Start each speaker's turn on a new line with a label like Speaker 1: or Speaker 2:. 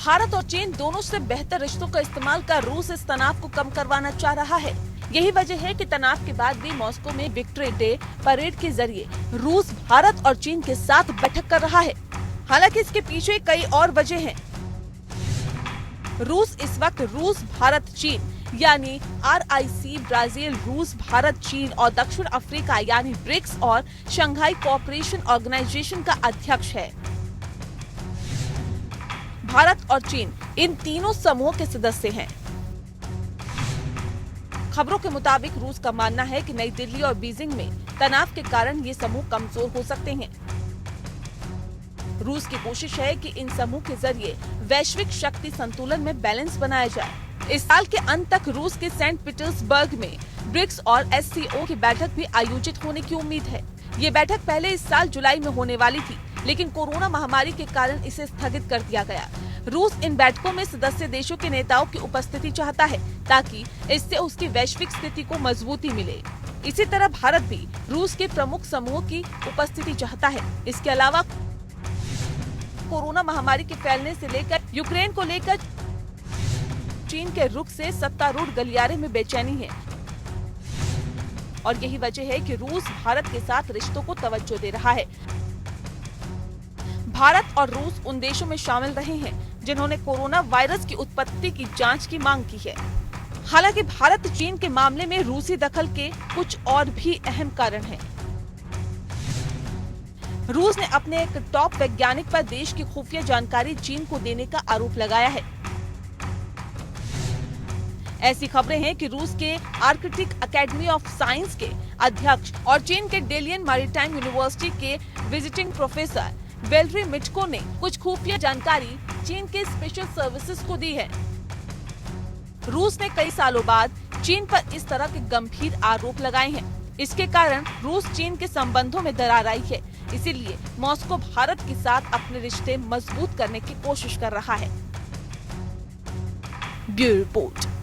Speaker 1: भारत और चीन दोनों से बेहतर रिश्तों का इस्तेमाल कर रूस इस तनाव को कम करवाना चाह रहा है। यही वजह है कि तनाव के बाद भी मॉस्को में विक्ट्री डे परेड के जरिए रूस भारत और चीन के साथ बैठक कर रहा है। हालांकि इसके पीछे कई और वजह हैं। रूस इस वक्त रूस भारत चीन यानी RIC ब्राजील, रूस भारत चीन और दक्षिण अफ्रीका यानी ब्रिक्स और शंघाई कोऑपरेशन ऑर्गेनाइजेशन का अध्यक्ष है। भारत और चीन इन तीनों समूह के सदस्य हैं। खबरों के मुताबिक रूस का मानना है कि नई दिल्ली और बीजिंग में तनाव के कारण ये समूह कमजोर हो सकते हैं। रूस की कोशिश है कि इन समूह के जरिए वैश्विक शक्ति संतुलन में बैलेंस बनाया जाए। इस साल के अंत तक रूस के सेंट पीटर्सबर्ग में ब्रिक्स और SCO की बैठक भी आयोजित होने की उम्मीद है। ये बैठक पहले इस साल जुलाई में होने वाली थी, लेकिन कोरोना महामारी के कारण इसे स्थगित कर दिया गया। रूस इन बैठकों में सदस्य देशों के नेताओं की उपस्थिति चाहता है ताकि इससे उसकी वैश्विक स्थिति को मजबूती मिले। इसी तरह भारत भी रूस के प्रमुख समूह की उपस्थिति चाहता है। इसके अलावा कोरोना महामारी के फैलने से लेकर यूक्रेन को लेकर चीन के रुख से सत्तारूढ़ गलियारे में बेचैनी है और यही वजह है कि रूस भारत के साथ रिश्तों को तवज्जो दे रहा है। भारत और रूस उन देशों में शामिल रहे हैं जिन्होंने कोरोना वायरस की उत्पत्ति की जांच की मांग की है। हालांकि भारत चीन के मामले में रूसी दखल के कुछ और भी अहम कारण हैं। रूस ने अपने एक टॉप वैज्ञानिक पर देश की खुफिया जानकारी चीन को देने का आरोप लगाया है। ऐसी खबरें हैं कि रूस के आर्कटिक एकेडमी ऑफ साइंस के अध्यक्ष और चीन के डेलियन मैरीटाइम यूनिवर्सिटी के विजिटिंग प्रोफेसर वेलरी मिटको ने कुछ खुफिया जानकारी चीन के स्पेशल सर्विसेज को दी है। रूस ने कई सालों बाद चीन पर इस तरह के गंभीर आरोप लगाए हैं। इसके कारण रूस चीन के संबंधों में दरार आई है। इसीलिए मॉस्को भारत के साथ अपने रिश्ते मजबूत करने की कोशिश कर रहा है। Bureau report.